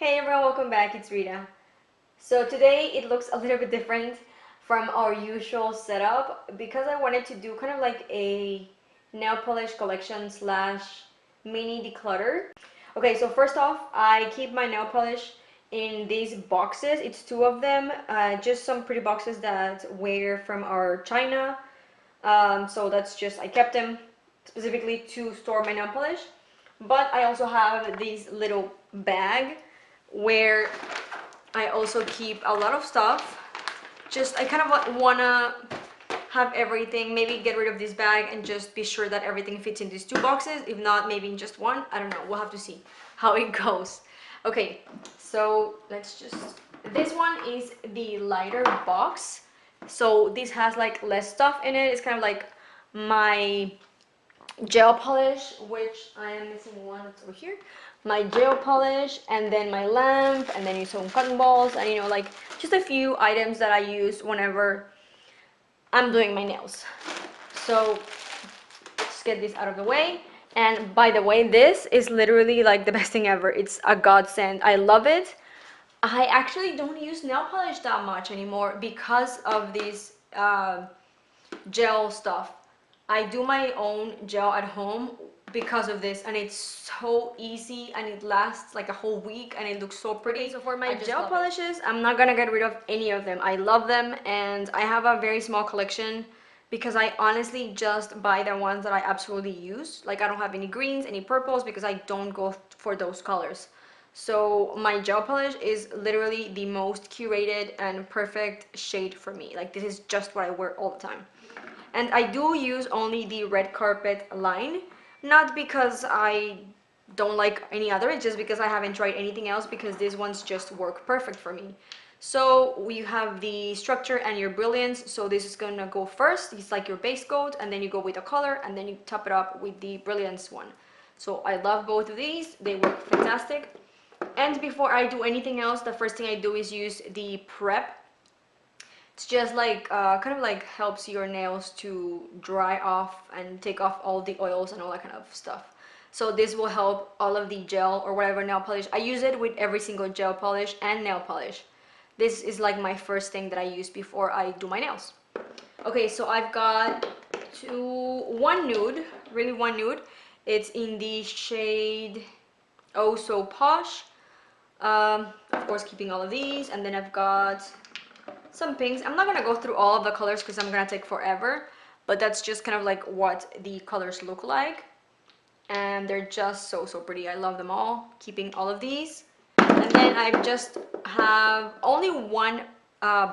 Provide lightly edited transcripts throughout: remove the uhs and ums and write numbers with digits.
Hey everyone, welcome back. It's Rita. So today it looks a little bit different from our usual setup because I wanted to do kind of like a nail polish collection slash mini declutter. Okay, so first off, I keep my nail polish in these boxes. It's two of them, just some pretty boxes that were from our China. So that's just, I kept them specifically to store my nail polish. But I also have this little bag where I also keep a lot of stuff. Just, I kind of like wanna have everything, maybe get rid of this bag and just be sure that everything fits in these two boxes. If not, maybe in just one. I don't know, we'll have to see how it goes. Okay, so let's just, this one is the lighter box. So this has like less stuff in it. It's kind of like my gel polish, which I am missing one that's over here. My gel polish, and then my lamp, and then some cotton balls, and like just a few items that I use whenever I'm doing my nails. So let's get this out of the way. And by the way, this is literally like the best thing ever. It's a godsend. I love it. I actually don't use nail polish that much anymore because of this gel stuff. I do my own gel at home because of this, and it's so easy and it lasts like a whole week and it looks so pretty. So for my gel polishes, I'm not gonna get rid of any of them. I love them, and I have a very small collection because I honestly just buy the ones that I absolutely use. Like I don't have any greens, any purples, because I don't go for those colors. So my gel polish is literally the most curated and perfect shade for me. Like this is just what I wear all the time. And I do use only the red carpet line, not because I don't like any other, it's just because I haven't tried anything else, because these ones just work perfect for me. So we have the structure and your brilliance. So this is gonna go first. It's like your base coat, and then you go with a color, and then you top it up with the brilliance one. So I love both of these. They work fantastic. And before I do anything else, the first thing I do is use the prep. It's just like kind of like helps your nails to dry off and take off all the oils and all that kind of stuff. So this will help all of the gel or whatever nail polish. I use it with every single gel polish and nail polish. This is like my first thing that I use before I do my nails. Okay, so I've got one nude, really one nude. It's in the shade Oh So Posh. Of course, keeping all of these, and then I've got some pinks. I'm not gonna go through all of the colors because I'm gonna take forever, but that's just kind of like what the colors look like, and they're just so pretty. I love them all. Keeping all of these, and then I just have only one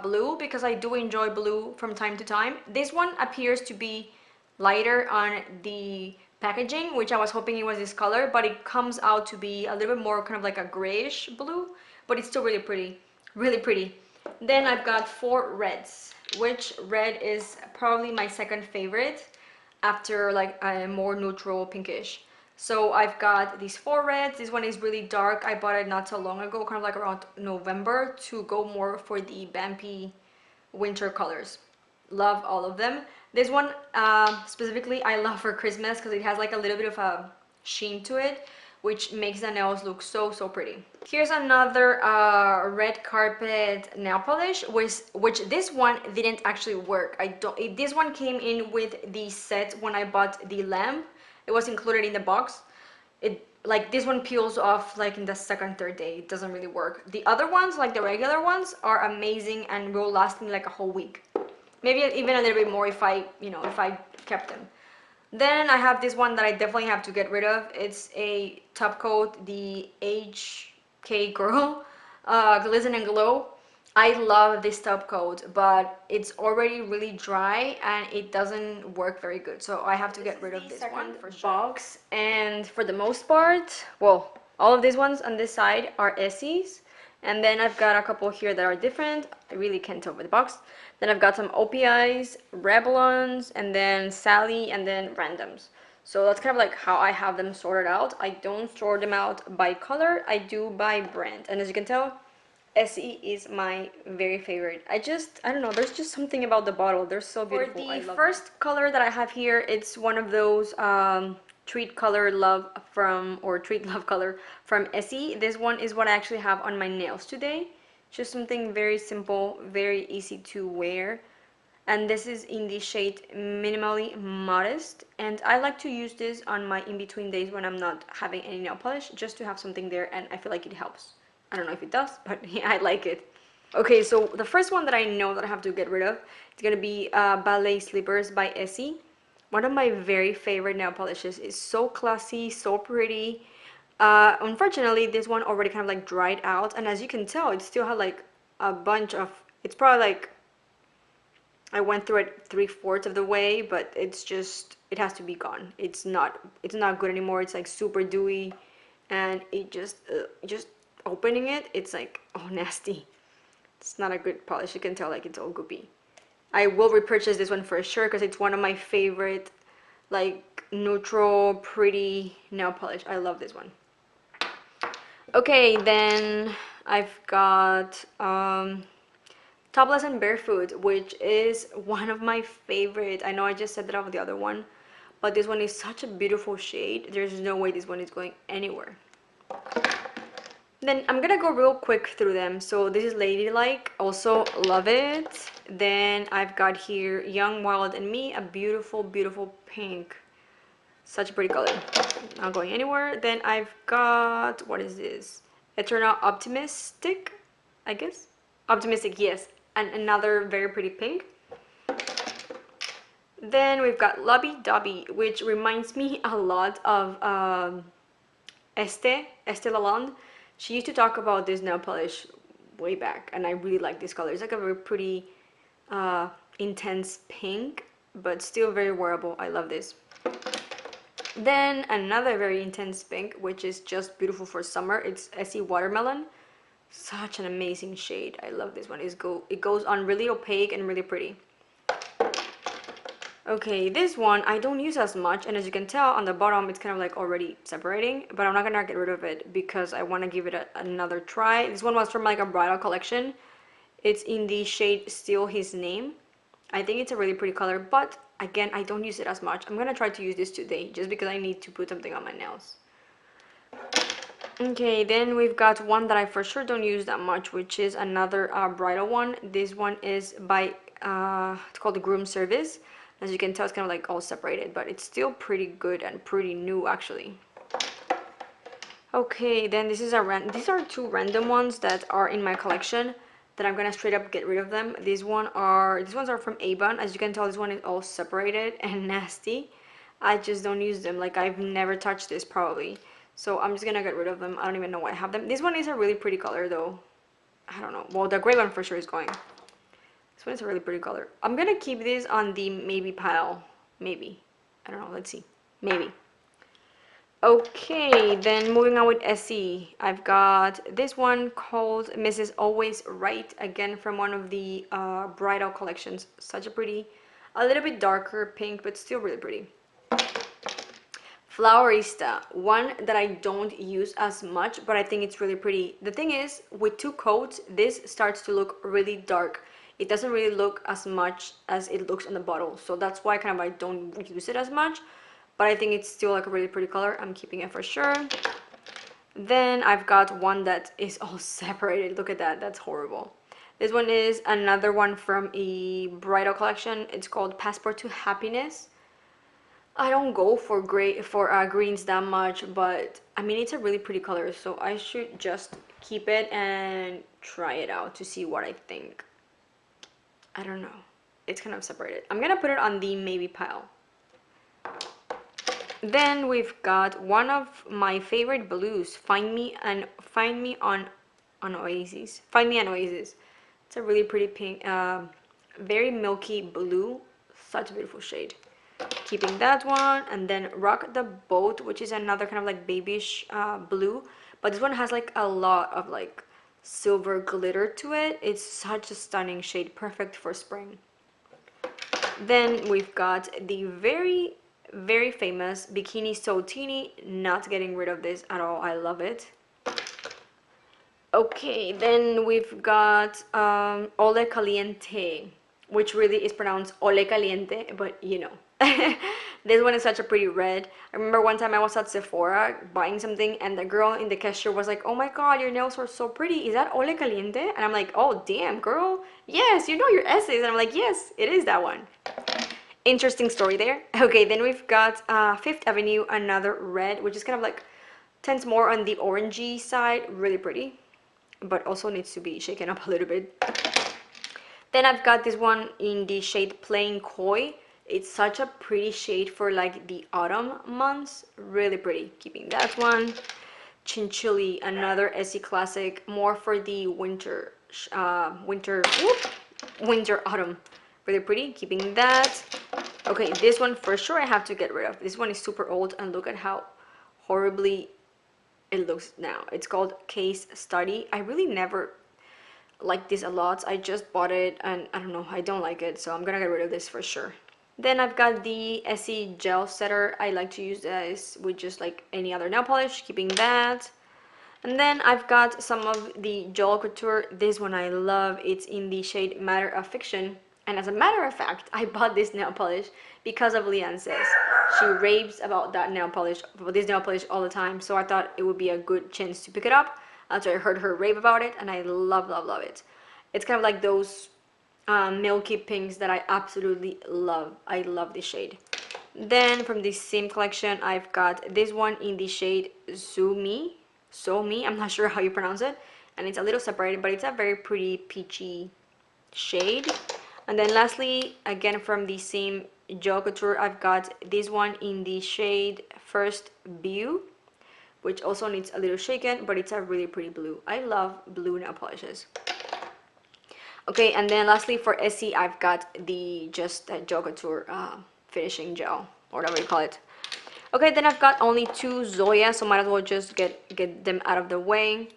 blue because I do enjoy blue from time to time. This one appears to be lighter on the packaging, which I was hoping it was this color, but it comes out to be a little bit more kind of like a grayish blue, but it's still really pretty, really pretty. Then I've got four reds, which red is probably my second favorite after like a more neutral pinkish. So I've got these four reds. This one is really dark. I bought it not so long ago, kind of like around November, to go more for the vampy winter colors. Love all of them. This one specifically I love for Christmas because it has like a little bit of a sheen to it, which makes the nails look so pretty. Here's another red carpet nail polish, which this one didn't actually work. This one came in with the set when I bought the lamp. It was included in the box. Like this one peels off like in the second, third day. It doesn't really work. The other ones, like the regular ones, are amazing and will last me like a whole week. Maybe even a little bit more if I kept them. Then I have this one that I definitely have to get rid of. It's a top coat, the HK Girl Glisten and Glow. I love this top coat, but it's already really dry and it doesn't work very good. So I have to get rid of this one for sure. Box, and for the most part, well, all of these ones on this side are Essie's. And then I've got a couple here that are different. I really can't tell by the box. Then I've got some OPIs, Revlons, and then Sally, and then randoms. So that's kind of like how I have them sorted out. I don't sort them out by color, I do by brand. And as you can tell, Essie is my very favorite. I don't know, there's just something about the bottle. They're so beautiful. For the first color that I have here, it's one of those Treat Color Love from, or Treat Love Color from Essie. This one is what I actually have on my nails today. Just something very simple, very easy to wear. And this is in the shade Minimally Modest. And I like to use this on my in-between days when I'm not having any nail polish, just to have something there, and I feel like it helps. I don't know if it does, but yeah, I like it. Okay, so the first one that I know that I have to get rid of is gonna be Ballet Slippers by Essie. One of my very favorite nail polishes. Is so classy, so pretty. Unfortunately, this one already kind of like dried out, and as you can tell, it still had like a bunch of, it's probably like, I went through it 3/4 of the way, but it's just, it has to be gone. It's not good anymore. It's like super dewy, and it just opening it, it's like, oh, nasty. It's not a good polish. You can tell like it's all goopy. I will repurchase this one for sure because it's one of my favorite, like, neutral, pretty nail polish. I love this one. Okay, then I've got Topless and Barefoot, which is one of my favorite. I know I just said that of the other one, but this one is such a beautiful shade. There's no way this one is going anywhere. Then I'm gonna go real quick through them. So this is Ladylike, also love it. Then I've got here Young, Wild and Me, a beautiful, beautiful pink. Such a pretty color. Not going anywhere. Then I've got, what is this? Eternal Optimistic, I guess. Optimistic, yes. And another very pretty pink. Then we've got Lobby Dobby, which reminds me a lot of Estee Lalonde. She used to talk about this nail polish way back, and I really like this color. It's like a very pretty, intense pink, but still very wearable. I love this. Then another very intense pink, which is just beautiful for summer. It's Essie Watermelon. Such an amazing shade. I love this one. It goes on really opaque and really pretty. Okay, this one I don't use as much, and as you can tell on the bottom it's kind of like already separating, but I'm not gonna get rid of it because I want to give it another try. This one was from like a bridal collection. It's in the shade Still His Name. I think it's a really pretty color, but again, I don't use it as much. I'm gonna try to use this today just because I need to put something on my nails. Okay, then we've got one that I for sure don't use that much, which is another bridal one. This one is by, it's called the Groom Service. As you can tell, it's kind of like all separated, but it's still pretty good and pretty new actually. Okay, then this is these are two random ones that are in my collection that I'm gonna straight up get rid of them. These ones are from Avon. As you can tell, this one is all separated and nasty. I just don't use them. Like, I've never touched this probably. So I'm just gonna get rid of them. I don't even know why I have them. This one is a really pretty color though. I don't know. Well, the gray one for sure is going. This one is a really pretty color. I'm gonna keep this on the maybe pile. Maybe. I don't know. Let's see. Maybe. Okay, then moving on with Essie. I've got this one called Mrs. Always Right. Again, from one of the bridal collections. Such a pretty, a little bit darker pink, but still really pretty. Flowerista, one that I don't use as much, but I think it's really pretty. The thing is, with two coats, this starts to look really dark. It doesn't really look as much as it looks on the bottle, so that's why kind of I don't use it as much, but I think it's still like a really pretty color. I'm keeping it for sure. Then I've got one that is all separated. Look at that. That's horrible. This one is another one from a bridal collection. It's called Passport to Happiness. I don't go for greens that much, but I mean, it's a really pretty color, so I should just keep it and try it out to see what I think. I don't know. It's kind of separated. I'm gonna put it on the maybe pile. Then we've got one of my favorite blues, Find Me on Oasis. Find Me an Oasis. It's a really pretty pink, very milky blue. Such a beautiful shade. Keeping that one, and then Rock the Boat, which is another kind of like babyish blue, but this one has like a lot of like silver glitter to it. It's such a stunning shade, perfect for spring. Then we've got the very, very famous Bikini So Teeny. Not getting rid of this at all. I love it. Okay, then we've got Ole Caliente, which really is pronounced Ole Caliente, but you know. This one is such a pretty red. I remember one time I was at Sephora buying something and the girl in the cashier was like, oh my god, your nails are so pretty. Is that Ole Caliente? And I'm like, oh damn girl. Yes, you know your essays. And I'm like, yes, it is that one. Interesting story there. Okay, then we've got Fifth Avenue, another red, which is kind of like tends more on the orangey side. Really pretty, but also needs to be shaken up a little bit. Then I've got this one in the shade Plain Koi. It's such a pretty shade for like the autumn months. Really pretty. Keeping that one. Chinchilli, another Essie classic, more for the winter, winter autumn. Really pretty. Keeping that. Okay, this one for sure I have to get rid of. This one is super old and look at how horribly it looks now. It's called Case Study. I really never liked this a lot. I just bought it and I don't know, I don't like it, so I'm gonna get rid of this for sure. Then I've got the Essie gel setter. I like to use this with just like any other nail polish, keeping that. And then I've got some of the gel couture. This one I love. It's in the shade Matter of Fiction. And as a matter of fact, I bought this nail polish because of Leanne Says. She raves about that nail polish, about this nail polish all the time. So I thought it would be a good chance to pick it up. After I heard her rave about it, and I love, love, love it. It's kind of like those milky pinks that I absolutely love. I love this shade. Then from the same collection, I've got this one in the shade So Me. I'm not sure how you pronounce it. And it's a little separated, but it's a very pretty peachy shade. And then lastly, again from the same gel couture, I've got this one in the shade First View, which also needs a little shaken, but it's a really pretty blue. I love blue nail polishes. Okay, and then lastly for Essie, I've got the just gel couture finishing gel, or whatever you call it. Okay, then I've got only two Zoya, so might as well just get them out of the way.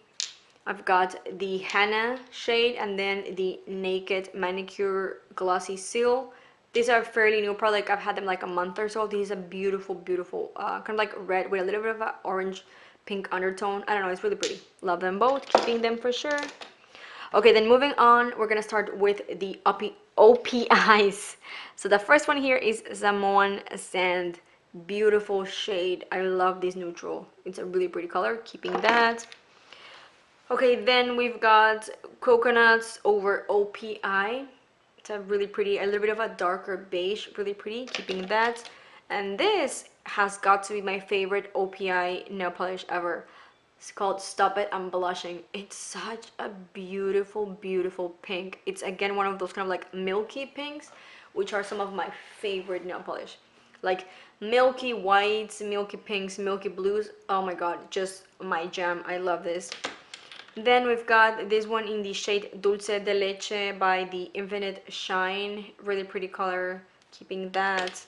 I've got the Hannah shade and then the Naked Manicure Glossy Seal. These are fairly new product. I've had them like a month or so. These are beautiful, beautiful, kind of like red with a little bit of an orange pink undertone. I don't know, it's really pretty. Love them both, keeping them for sure. Okay, then moving on, we're gonna start with the OPIs. So the first one here is Samoan Sand. Beautiful shade. I love this neutral. It's a really pretty color, keeping that. Okay, then we've got Coconuts over OPI. It's a really pretty, a little bit of a darker beige, really pretty, keeping that. And this has got to be my favorite OPI nail polish ever. It's called Stop It, I'm Blushing. It's such a beautiful, beautiful pink. It's again one of those kind of like milky pinks, which are some of my favorite nail polish. Like milky whites, milky pinks, milky blues. Oh my god, just my jam. I love this. Then we've got this one in the shade Dulce de Leche by the Infinite Shine. Really pretty color, keeping that.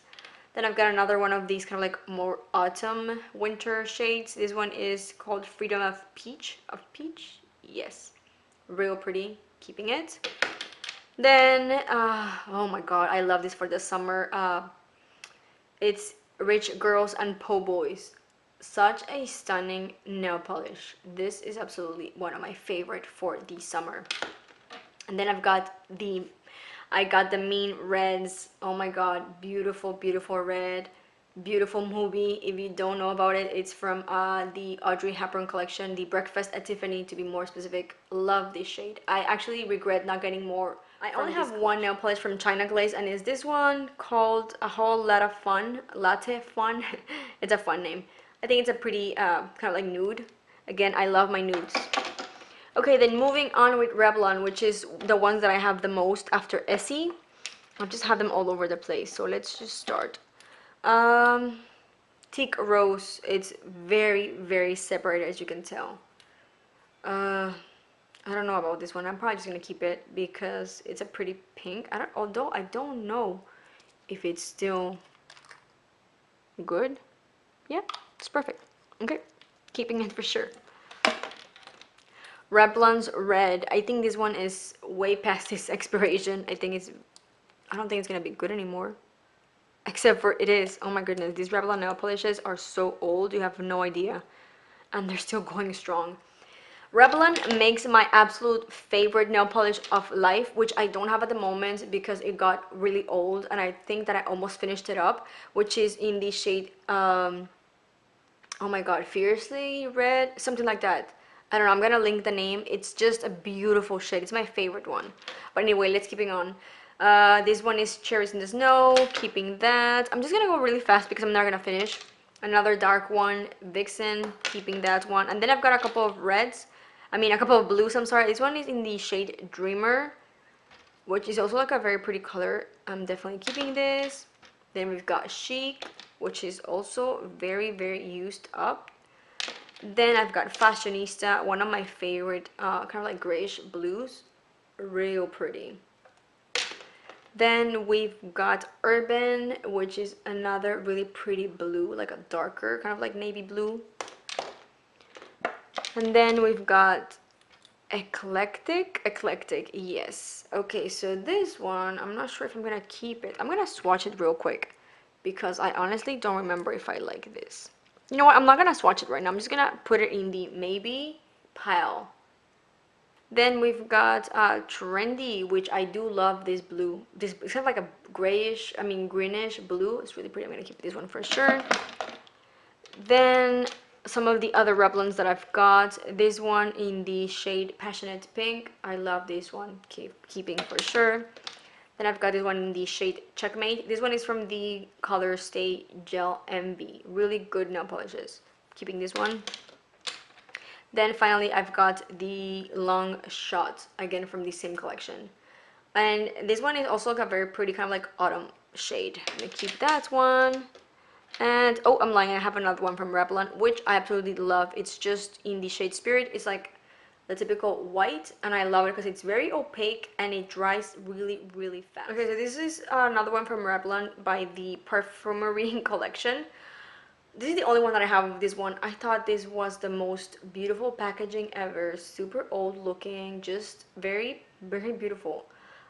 Then I've got another one of these kind of like more autumn winter shades. This one is called Freedom of Peach. Yes. Real pretty, keeping it. Then, oh my god, I love this for the summer. It's Rich Girls and Po Boys. Such a stunning nail polish. This is absolutely one of my favorite for the summer. And then I got the Mean Reds. Oh my god, beautiful, beautiful red. Beautiful movie. If you don't know about it, it's from the Audrey Hepburn collection, the Breakfast at Tiffany to be more specific. Love this shade. I actually regret not getting more. I only have one nail polish from China Glaze, and it's this one called A Whole Lot of Fun. Latte Fun. It's a fun name. I think it's a pretty kind of like nude. Again, I love my nudes. Okay, then moving on with Revlon, which is the ones that I have the most after Essie. I just have them all over the place, so let's just start. Teak Rose. It's very, very separated, as you can tell. I don't know about this one. I'm probably just gonna keep it because it's a pretty pink. Although I don't know if it's still good. Yeah, it's perfect. Okay, keeping it for sure. Revlon's Red. I think this one is way past its expiration. I don't think it's gonna be good anymore. Except for it is. Oh my goodness, these Revlon nail polishes are so old, you have no idea. And they're still going strong. Revlon makes my absolute favorite nail polish of life, which I don't have at the moment because it got really old and I think that I almost finished it up, which is in the shade, oh my god, Fiercely Red, something like that. I don't know, I'm gonna link the name. It's just a beautiful shade. It's my favorite one. But anyway, let's keeping on. This one is Cherries in the Snow, keeping that. I'm just gonna go really fast because I'm not gonna finish. Another dark one, Vixen, keeping that one. And then I've got a couple of reds. I mean, a couple of blues, I'm sorry. This one is in the shade Dreamer, which is also like a very pretty color. I'm definitely keeping this. Then we've got Chic, which is also very, very used up. Then I've got Fashionista, one of my favorite kind of like grayish blues. Real pretty. Then we've got Urban, which is another really pretty blue, like a darker, kind of like navy blue. And then we've got Eclectic, yes. Okay, so this one, I'm not sure if I'm gonna keep it. I'm gonna swatch it real quick because I honestly don't remember if I like this. You know what, I'm not gonna swatch it right now. I'm just gonna put it in the maybe pile. Then we've got Trendy, which I do love this blue. This it's kind of like a grayish, I mean greenish blue. It's really pretty. I'm gonna keep this one for sure. Then some of the other Revlons that I've got. This one in the shade Passionate Pink. I love this one. Keeping for sure. Then I've got this one in the shade Checkmate. This one is from the Color Stay Gel MV. Really good nail polishes. Keeping this one. Then finally I've got the Long Shot, again from the same collection. And this one is also like a very pretty kind of like autumn shade. I'm gonna keep that one. And oh, I'm lying, I have another one from Revlon, which I absolutely love. It's just in the shade Spirit. It's like the typical white, and I love it because it's very opaque and it dries really, really fast. Okay, so this is another one from Revlon by the Perfumery collection. This is the only one that I have of this one. I thought this was the most beautiful packaging ever. Super old looking, just very, very beautiful.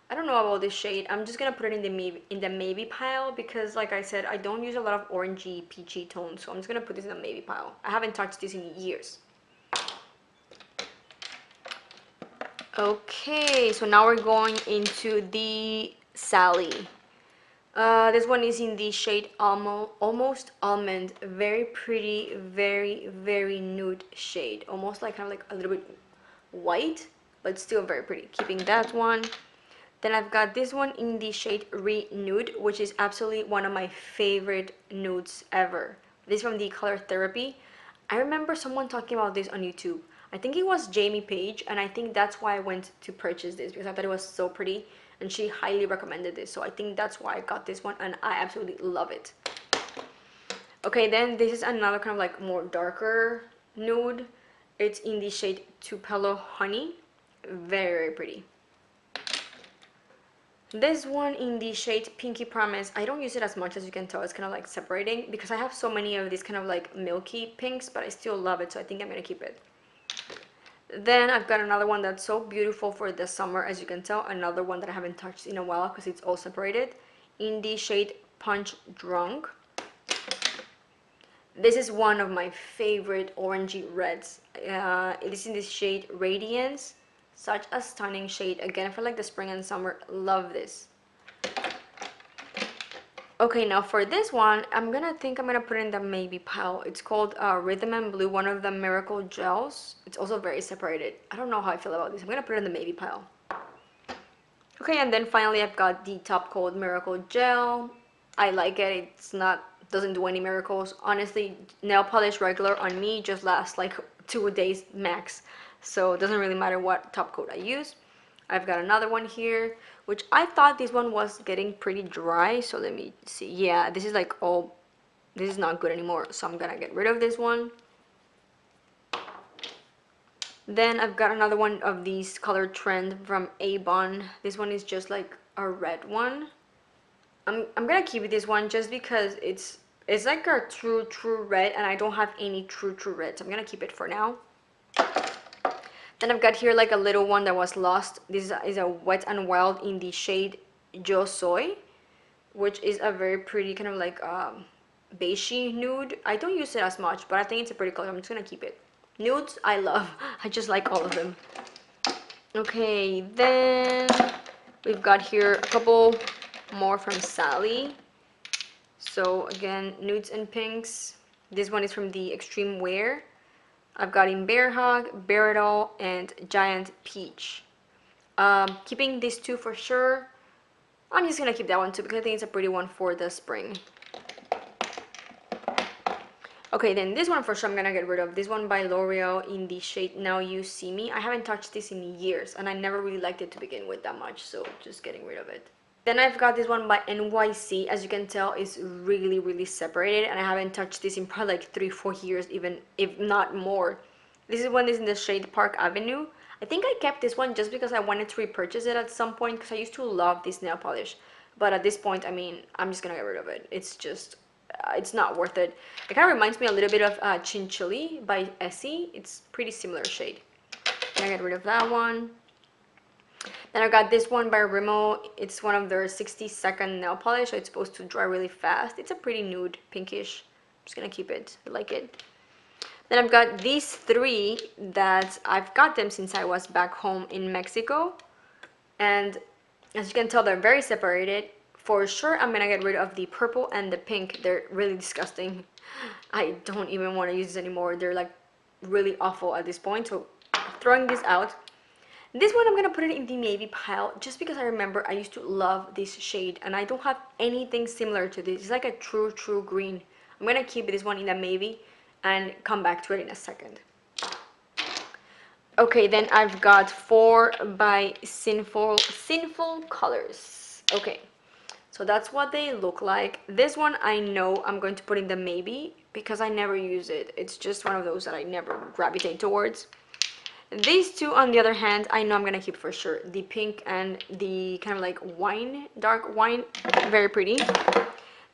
I don't know about this shade. I'm just gonna put it in the maybe pile because, like I said, I don't use a lot of orangey, peachy tones. So I'm just gonna put this in the maybe pile. I haven't touched this in years. Okay, so now we're going into the Sally. This one is in the shade Almost Almond. Very pretty, very, very nude shade. Almost like kind of like a little bit white, but still very pretty. Keeping that one. Then I've got this one in the shade Re-Nude, which is absolutely one of my favorite nudes ever. This is from the Color Therapy. I remember someone talking about this on YouTube. I think it was Jamie Page, and I think that's why I went to purchase this because I thought it was so pretty and she highly recommended this. So I think that's why I got this one and I absolutely love it. Okay, then this is another kind of like more darker nude. It's in the shade Tupelo Honey. Very, very pretty. This one in the shade Pinky Promise. I don't use it as much, as you can tell. It's kind of like separating because I have so many of these kind of like milky pinks, but I still love it, so I think I'm gonna keep it. Then I've got another one that's so beautiful for the summer, as you can tell. Another one that I haven't touched in a while because it's all separated. In the shade Punch Drunk. This is one of my favorite orangey reds. It is in this shade Radiance. Such a stunning shade. Again, for like the spring and summer. Love this. Okay, now for this one, I'm gonna put it in the maybe pile. It's called Rhythm and Blue, one of the Miracle Gels. It's also very separated. I don't know how I feel about this. I'm gonna put it in the maybe pile. Okay, and then finally I've got the Top Coat Miracle Gel. I like it. Doesn't do any miracles. Honestly, nail polish regular on me just lasts like 2 days max. So it doesn't really matter what top coat I use. I've got another one here, which I thought this one was getting pretty dry. So let me see. Yeah, this is like all, this is not good anymore. So I'm gonna get rid of this one. Then I've got another one of these Color Trend from Avon. This one is just like a red one. I'm gonna keep this one just because it's like a true red, and I don't have any true red, so I'm gonna keep it for now. Then I've got here like a little one that was lost. This is a Wet and Wild in the shade Jo Soy, which is a very pretty kind of like beigey nude. I don't use it as much, but I think it's a pretty color. I'm just gonna keep it. Nudes, I love. I just like all of them. Okay, then we've got here a couple more from Sally. So again, nudes and pinks. This one is from the Extreme Wear. I've got in Bear Hug, Bear Doll, and Giant Peach. Keeping these two for sure. I'm just gonna keep that one too because I think it's a pretty one for the spring. Okay, then this one for sure I'm gonna get rid of. This one by L'Oreal in the shade Now You See Me. I haven't touched this in years and I never really liked it to begin with that much, so just getting rid of it. Then I've got this one by NYC. As you can tell, it's really separated and I haven't touched this in probably like 3-4 years, even if not more. This is one that's in the shade Park Avenue. I think I kept this one just because I wanted to repurchase it at some point because I used to love this nail polish. But at this point, I mean, I'm just gonna get rid of it. It's just, it's not worth it. It kind of reminds me a little bit of Chinchilli by Essie. It's pretty similar shade. I'm gonna get rid of that one. Then I got this one by Rimmel. It's one of their 60-second nail polish, so it's supposed to dry really fast. It's a pretty nude, pinkish. I'm just gonna keep it. I like it. Then I've got these three that I've got them since I was back home in Mexico. And as you can tell, they're very separated. For sure, I'm gonna get rid of the purple and the pink. They're really disgusting. I don't even want to use this anymore. They're like really awful at this point. So throwing this out. This one I'm gonna put it in the navy pile just because I remember I used to love this shade and I don't have anything similar to this. It's like a true green. I'm gonna keep this one in the navy and come back to it in a second. Okay, then I've got 4 by Sinful Colors. Okay, so that's what they look like. This one I know I'm going to put in the maybe because I never use it. It's just one of those that I never gravitate towards. These two, on the other hand, I know I'm gonna keep for sure. The pink and the kind of like wine, dark wine, very pretty.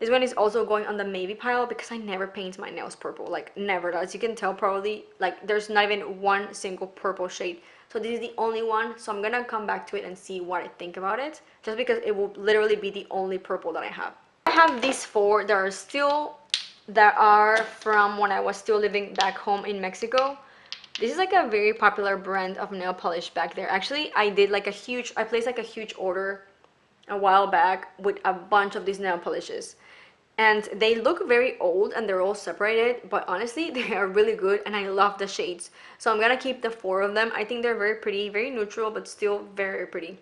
This one is also going on the maybe pile because I never paint my nails purple, like never. As you can tell probably, like there's not even one single purple shade. So this is the only one, so I'm gonna come back to it and see what I think about it, just because it will literally be the only purple that I have. I have these 4 that are from when I was still living back home in Mexico. This is like a very popular brand of nail polish back there. Actually, I placed like a huge order a while back with a bunch of these nail polishes. And they look very old and they're all separated, but honestly, they are really good and I love the shades. So I'm gonna keep the 4 of them. I think they're very pretty, very neutral, but still very pretty.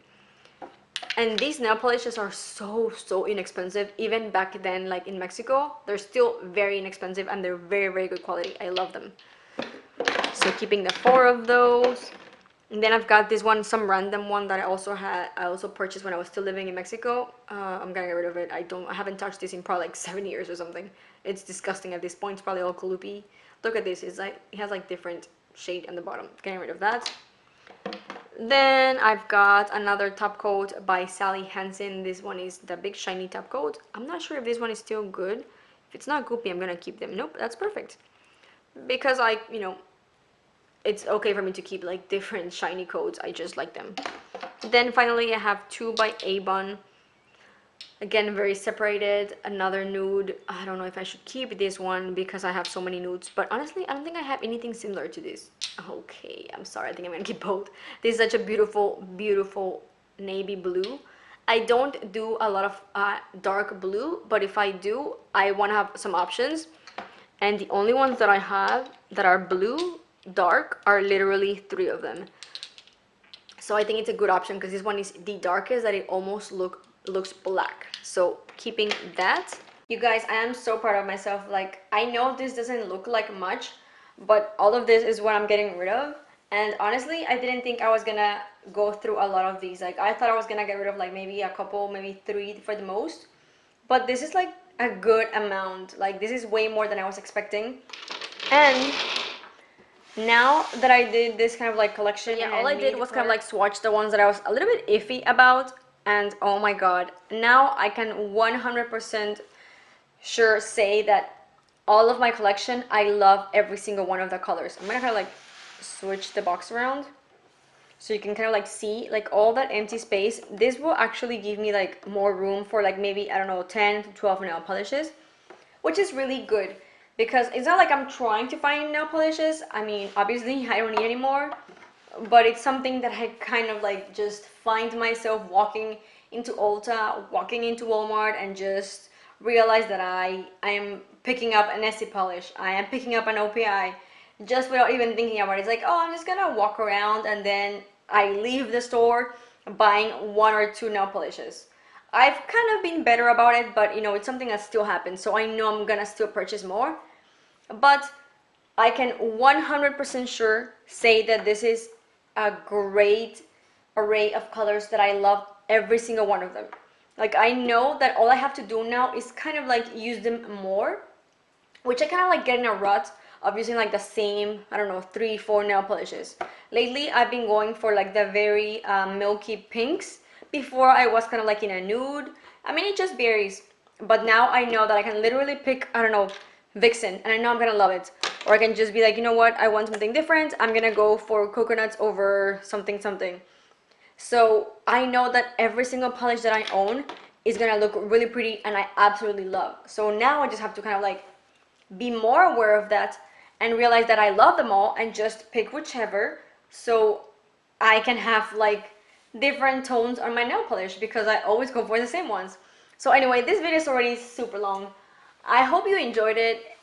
And these nail polishes are so inexpensive. Even back then, like in Mexico, they're still very inexpensive and they're very good quality. I love them. So keeping the 4 of those. And then I've got this one, some random one that I also purchased when I was still living in Mexico. I'm gonna get rid of it. I haven't touched this in probably like 7 years or something. It's disgusting at this point. It's probably all gloopy. Look at this. It's like it has like different shade on the bottom. Getting rid of that. Then I've got another top coat by Sally Hansen. This one is the big shiny top coat. I'm not sure if this one is still good. If it's not goopy, I'm gonna keep them. Nope, that's perfect. Because it's okay for me to keep like different shiny coats. I just like them. Then finally I have 2 by Avon. Again, very separated. Another nude. I don't know if I should keep this one because I have so many nudes, but honestly I don't think I have anything similar to this. Okay, I'm sorry, I think I'm gonna keep both. This is such a beautiful navy blue. I don't do a lot of dark blue, but if I do, I want to have some options, and the only ones that I have that are blue dark are literally 3 of them. So I think it's a good option because this one is the darkest that it almost looks black. So keeping that. You guys, I am so proud of myself. Like, I know this doesn't look like much, but all of this is what I'm getting rid of. And honestly, I didn't think I was gonna go through a lot of these. Like, I thought I was gonna get rid of like maybe a couple, maybe 3 for the most, but this is like a good amount. Like, this is way more than I was expecting. And now that I did this kind of like collection, yeah, all I did was kind of like swatch the ones that I was a little bit iffy about, and oh my god, now I can 100% sure say that all of my collection, I love every single one of the colors. I'm gonna kind of like switch the box around so you can kind of like see like all that empty space. This will actually give me like more room for like maybe, I don't know, 10 to 12 nail polishes, which is really good. because it's not like I'm trying to find nail polishes. I mean, obviously I don't need any more, but it's something that I kind of like just find myself walking into Ulta, walking into Walmart, and just realize that I am picking up an Essie polish, I am picking up an OPI, just without even thinking about it. It's like, oh, I'm just gonna walk around, and then I leave the store buying one or two nail polishes. I've kind of been better about it, but you know, it's something that still happens, so I know I'm gonna still purchase more. But I can 100% sure say that this is a great array of colors that I love every single one of them. Like, I know that all I have to do now is kind of like use them more, which I kind of like get in a rut of using like the same, I don't know, 3, 4 nail polishes. Lately, I've been going for like the very milky pinks. Before, I was kind of like in a nude. I mean, it just varies. But now I know that I can literally pick, I don't know, Vixen, and I know I'm gonna love it. Or I can just be like, you know what, I want something different. I'm gonna go for coconuts over something something. So I know that every single polish that I own is gonna look really pretty and I absolutely love. So now I just have to kind of like be more aware of that and realize that I love them all and just pick whichever, so I can have like different tones on my nail polish, because I always go for the same ones. So anyway, this video is already super long. I hope you enjoyed it.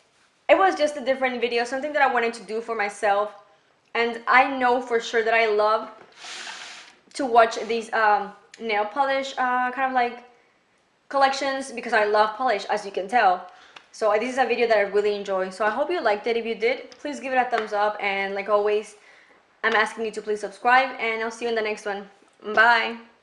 It was just a different video, something that I wanted to do for myself, and I know for sure that I love to watch these nail polish kind of like collections, because I love polish, as you can tell. So this is a video that I really enjoy. So I hope you liked it. If you did, please give it a thumbs up, and like always, I'm asking you to please subscribe, and I'll see you in the next one. Bye!